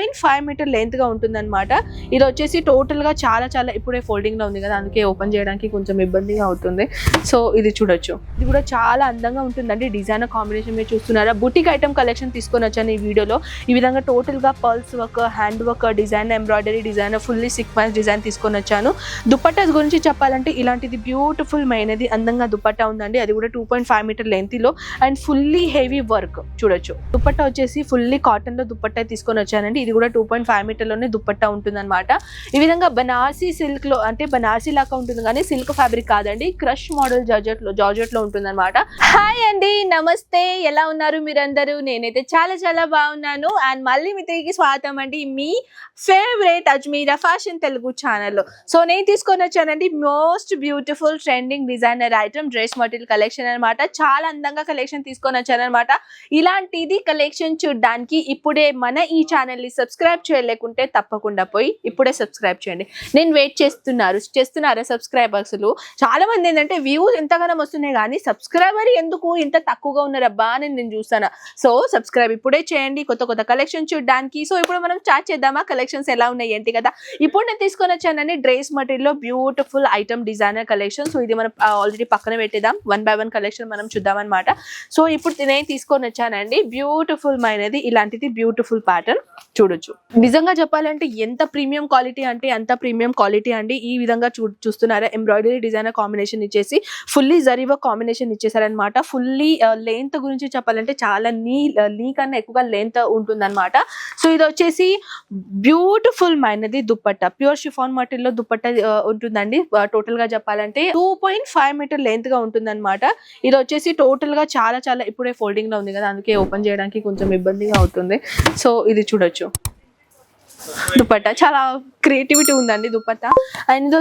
2.5 metre length గా ఉంటుందన్నమాట. ఇది వచ్చేసి టోటల్ గా చాలా ఇప్పుడే ఫోల్డింగ్ లో ఉంది కదా, అందుకే ఓపెన్ చేయడానికి కొంచెం ఇబ్బందిగా అవుతుంది. సో ఇది చూడొచ్చు, ఇది కూడా చాలా అందంగా ఉంటుందండి. డిజైనర్ కాంబినేషన్ మీరు చూస్తున్నారా, బుటిక్ ఐటమ్ కలెక్షన్ తీసుకొని వచ్చాను ఈ వీడియోలో. ఈ విధంగా టోటల్ గా pearls work, hand work design, embroidery design, fully sequence design తీసుకొని వచ్చాను. దుపట్టాస్ గురించి చెప్పాలంటే ఇలాంటిది బ్యూటిఫుల్ మైనది అందంగా దుపట్టా ఉందండి. అది కూడా 2.5 మీటర్ లెంత్ లో అండ్ ఫుల్లీ హెవీ వర్క్ చూడొచ్చు. దుపట్టా వచ్చేసి ఫుల్లీ కాటన్ లో దుపట్టా తీసుకొని వచ్చానండి. ఇది కూడా 2.5 మీటర్ లోనే దుపట్టా ఉంటుంది అనమాట. ఈ విధంగా బనారసీ సిల్క్ లో, అంటే బనారసీ లాగా ఉంటుంది కానీ సిల్క్ ఫ్యాబ్రిక్ కాదండి, క్రష్ మోడల్ జార్జెట్ లో ఉంటుంది అనమాట. హాయ్ అండి, నమస్తే, ఎలా ఉన్నారు మీరందరూ? నేనైతే చాలా బాగున్నాను. అండ్ మళ్ళీ మీ తిరిగి స్వాగతం అండి మీ ఫేవరెట్ అజ్మీరా ఫ్యాషన్ తెలుగు ఛానల్లో. సో నేను తీసుకొని వచ్చానండి most beautiful trending designer item dress material collection అనమాట. చాలా అందంగా కలెక్షన్ తీసుకొని వచ్చాను అనమాట. ఇలాంటిది కలెక్షన్ చూడడానికి ఇప్పుడే మన ఈ ఛానల్ ని సబ్స్క్రైబ్ చేయలేకుంటే తప్పకుండా పోయి ఇప్పుడే సబ్స్క్రైబ్ చేయండి. నేను వెయిట్ చేస్తున్నారా సబ్స్క్రైబర్స్? చాలా మంది ఏంటంటే వ్యూస్ ఎంతగానో వస్తున్నాయి కానీ సబ్స్క్రైబర్ ఎందుకు ఇంత తక్కువగా ఉన్నారబ్బా అని నేను చూస్తాను. సో సబ్స్క్రైబ్ ఇప్పుడే చేయండి కొత్త కలెక్షన్ చూడడానికి. సో ఇప్పుడు మనం స్టార్ట్ చేద్దామా, కలెక్షన్స్ ఎలా ఉన్నాయి ఏంటి కదా. ఇప్పుడు నేను తీసుకొని వచ్చానండి డ్రెస్ మెటీరియల్ లో beautiful item designer collection. So ఇది మనం ఆల్రెడీ పక్కన పెట్టేద్దాం, 1 by 1 కలెక్షన్ మనం చూద్దాం అనమాట. సో ఇప్పుడు నేను తీసుకొని వచ్చానండి బ్యూటిఫుల్ మైనది ఇలాంటిది బ్యూటిఫుల్ ప్యాటర్న్ చూడొచ్చు. నిజంగా చెప్పాలంటే ఎంత ప్రీమియం క్వాలిటీ అంటే అంత ప్రీమియం క్వాలిటీ అండి. ఈ విధంగా చూస్తున్నారా, ఎంబ్రాయిడరీ డిజైనర్ కాంబినేషన్ ఇచ్చేసి ఫుల్లీ జరీ వర్క్ కాంబినేషన్ ఇచ్చేసారనమాట. ఫుల్లీ లెంత్ గురించి చెప్పాలంటే చాలా నీ కన్నా ఎక్కువగా లెంత్ ఉంటుంది అనమాట. సో ఇది వచ్చేసి బ్యూటిఫుల్ మైనది దుపట్టా, ప్యూర్ షిఫాన్ మెటీరియల్ లో దుపట్టా ఉంటుందండి. టోటల్ గా చెప్పాలంటే 2.5 మీటర్ లెంత్ గా ఉంటుంది అనమాట. ఇది వచ్చేసి టోటల్ గా చాలా ఇప్పుడే ఫోల్డింగ్ లో ఉంది కదా, అందుకే ఓపెన్ చేయడానికి కొంచెం ఇబ్బందిగా అవుతుంది. సో ఇది చూడొచ్చు, దుపట్టా చాలా క్రియేటివిటీ ఉందండి దుపట్టా. అండ్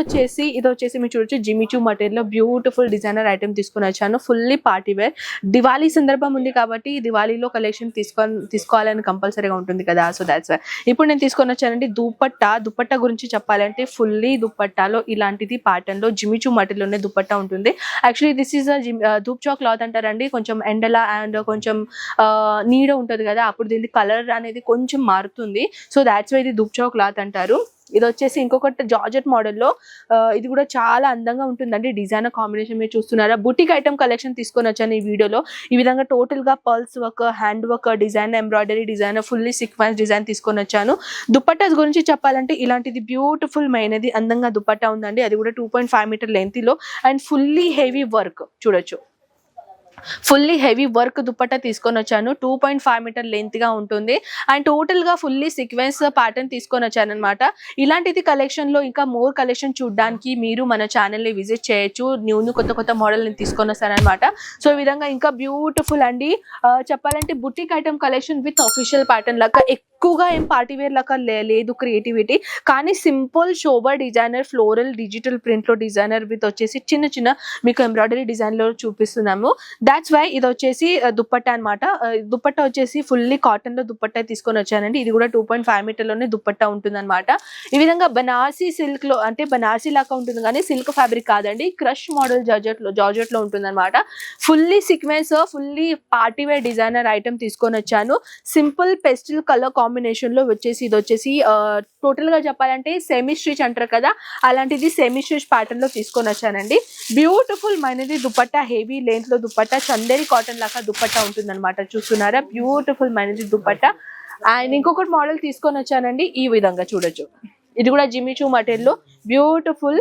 ఇది వచ్చేసి మీరు చూడొచ్చు జిమిచూ మెటీరియల్ లో బ్యూటిఫుల్ డిజైనర్ ఐటమ్ తీసుకొని వచ్చాను. ఫుల్లీ పార్టీ వేర్, దివాళీ సందర్భం ఉంది కాబట్టి దివాళీలో కలెక్షన్ తీసుకోవాలని కంపల్సరీగా ఉంటుంది కదా. సో దాట్స్ వై ఇప్పుడు నేను తీసుకొని వచ్చానండి దుపట్టా గురించి చెప్పాలంటే ఫుల్లీ దుపట్టాలో ఇలాంటిది ప్యాటర్న్ లో జిమిచూ మెటీరియల్ లోనే దుపట్టా ఉంటుంది. యాక్చువల్లీ దిస్ ఈస్ ధూప్చా క్లాత్ అంటారండి. కొంచెం ఎండలా అండ్ కొంచెం నీడ ఉంటుంది కదా, అప్పుడు దీని కలర్ అనేది కొంచెం మారుతుంది. సో దాట్స్ వై ఇది ధూప్చా క్లాత్ అంటారు. ఇది వచ్చేసి ఇంకొకటి జార్జెట్ మోడల్లో, ఇది కూడా చాలా అందంగా ఉంటుందండి. డిజైనర్ కాంబినేషన్ మీరు చూస్తున్నారా, బుటిక్ ఐటమ్ కలెక్షన్ తీసుకొని వచ్చాను ఈ వీడియోలో. ఈ విధంగా టోటల్ గా pearls work, hand work design, embroidery design, fully sequence design తీసుకొని వచ్చాను. దుపట్టాస్ గురించి చెప్పాలంటే ఇలాంటిది బ్యూటిఫుల్ మైనది అందంగా దుపట్టా ఉందండి. అది కూడా 2.5 మీటర్ లెంత్ లో అండ్ ఫుల్లీ హెవీ వర్క్ చూడొచ్చు. ఫుల్లీ హెవీ వర్క్ దుపట్టా తీసుకొని వచ్చాను. 2.5 మీటర్ లెంత్ గా ఉంటుంది అండ్ టోటల్ గా ఫుల్లీ సీక్వెన్స్ ప్యాటర్న్ తీసుకొని వచ్చాను అనమాట. ఇలాంటిది కలెక్షన్ లో ఇంకా మోర్ కలెక్షన్ చూడడానికి మీరు మన ఛానల్ ని విజిట్ చేయొచ్చు. న్యూ కొత్త మోడల్ ని తీసుకొని వస్తానమాట. సో ఈ విధంగా ఇంకా బ్యూటిఫుల్ అండి. చెప్పాలంటే boutique item collection with official pattern లాగా ఎక్కువగా ఏం పార్టీ వేర్ లాగా లేదు క్రియేటివిటీ, కానీ simple sober designer, floral digital print లో డిజైనర్ విత్ వచ్చేసి చిన్న మీకు ఎంబ్రాయిడరీ డిజైన్ లో చూపిస్తున్నాము. దాట్స్ వై ఇది వచ్చేసి దుపట్టా అనమాట. దుపట్టా వచ్చేసి ఫుల్లీ కాటన్ లో దుపట్టా తీసుకొని వచ్చానండి. ఇది కూడా 2.5 మీటర్ లోనే దుపట్టా ఉంటుంది అనమాట. ఈ విధంగా బనారసీ సిల్క్ లో, అంటే బనారసీ లాగా ఉంటుంది కానీ సిల్క్ ఫ్యాబ్రిక్ కాదండి, క్రష్ మోడల్ జార్జెట్ లో ఉంటుంది అనమాట. Fully sequence, fully party wear designer item తీసుకొని వచ్చాను. సింపుల్ పెస్టల్ కలర్ కాంబినేషన్ లో వచ్చేసి ఇది వచ్చేసి టోటల్ గా చెప్పాలంటే సెమీ స్టిచ్ అంటారు కదా, అలాంటిది సెమీ స్టిచ్ ప్యాటర్న్ లో తీసుకొని వచ్చానండి. బ్యూటిఫుల్ మైనది దుపట్టా, హెవీ లెంత్ లో దుపట్టా, చందేరి కాటన్ లాగా దుపట్టా ఉంటుంది అనమాట. చూస్తున్నారా, బ్యూటిఫుల్ మైనది దుపట్టా. అండ్ ఇంకొకటి మోడల్ తీసుకొని వచ్చానండి, ఈ విధంగా చూడొచ్చు. ఇది కూడా జిమిచూ మెటీరియల్ లో beautiful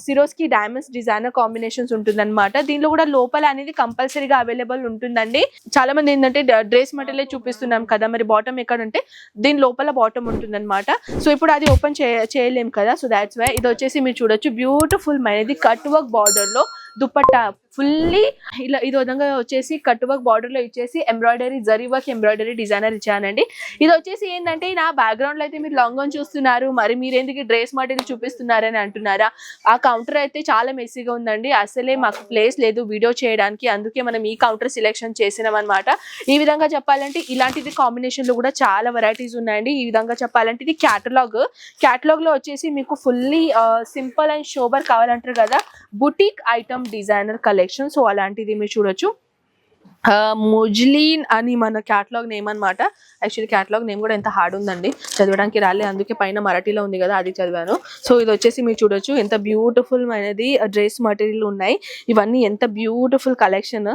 Swarovski diamonds designer combinations ఉంటుంది అనమాట. దీనిలో కూడా లోపల అనేది కంపల్సరీగా అవైలబుల్ ఉంటుందండి. చాలా మంది ఏంటంటే డ్రెస్ మెటీరియల్ చూపిస్తున్నాం కదా, మరి బాటమ్ ఎక్కడంటే దీని లోపల బాటమ్ ఉంటుంది అనమాట. సో ఇప్పుడు అది ఓపెన్ చేయలేం కదా. సో దాట్స్ వై ఇది వచ్చేసి మీరు చూడొచ్చు బ్యూటిఫుల్ మైనది కట్ వర్క్ బార్డర్ లో దుపట్టా, ఫుల్లీ ఇలా ఇది విధంగా వచ్చేసి కట్ వర్క్ బార్డర్ లో ఇచ్చేసి embroidery zari work embroidery designer ఇచ్చానండి. ఇది వచ్చేసి ఏంటంటే నా బ్యాక్గ్రౌండ్ లో అయితే మీరు లాంగ్ ఆన్ చూస్తున్నారు, మరి మీరు ఎందుకు డ్రెస్ మెటీరియల్ చూపిస్తున్నారని అంటున్నారా. ఆ కౌంటర్ అయితే చాలా మెస్సీగా ఉందండి, అసలే మాకు ప్లేస్ లేదు వీడియో చేయడానికి, అందుకే మనం ఈ కౌంటర్ సెలెక్షన్ చేసినాం అనమాట. ఈ విధంగా చెప్పాలంటే ఇలాంటిది కాంబినేషన్ లో కూడా చాలా వెరైటీస్ ఉన్నాయండి. ఈ విధంగా చెప్పాలంటే ఇది క్యాటలాగ్ లో వచ్చేసి మీకు ఫుల్లీ సింపుల్ అండ్ షోబర్ కావాలంటారు కదా, boutique item designer collection. So అలాంటిది మీరు చూడొచ్చు. ముజ్లీన్ అని మన క్యాటలాగ్ నేమ్ అనమాట. యాక్చువల్లీ క్యాటలాగ్ నేమ్ కూడా ఎంత హార్డ్ ఉందండి, చదవడానికి రాలే, అందుకే పైన మరాఠీలో ఉంది కదా అది చదివాను. సో ఇది వచ్చేసి మీరు చూడొచ్చు ఎంత బ్యూటిఫుల్ అనేది డ్రెస్ మెటీరియల్ ఉన్నాయి. ఇవన్నీ ఎంత బ్యూటిఫుల్ కలెక్షన్,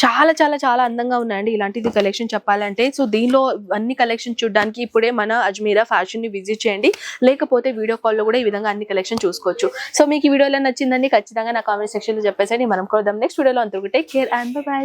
చాలా చాలా చాలా అందంగా ఉన్నాయండి ఇలాంటిది కలెక్షన్ చెప్పాలంటే. సో దీనిలో అన్ని కలెక్షన్ చూడడానికి ఇప్పుడే మన అజ్మీరా ఫ్యాషన్ ని విజిట్ చేయండి, లేకపోతే వీడియో కాల్లో కూడా ఈ విధంగా అన్ని కలెక్షన్ చూసుకోవచ్చు. సో మీకు ఈ వీడియోలో నచ్చిందండి ఖచ్చితంగా నా కామెంట్ సెక్షన్ లో చెప్పేసండి. మనం కూడా నెక్స్ట్ వీడియోలో అంతవరకు టేక్ కేర్ అండ్ బై.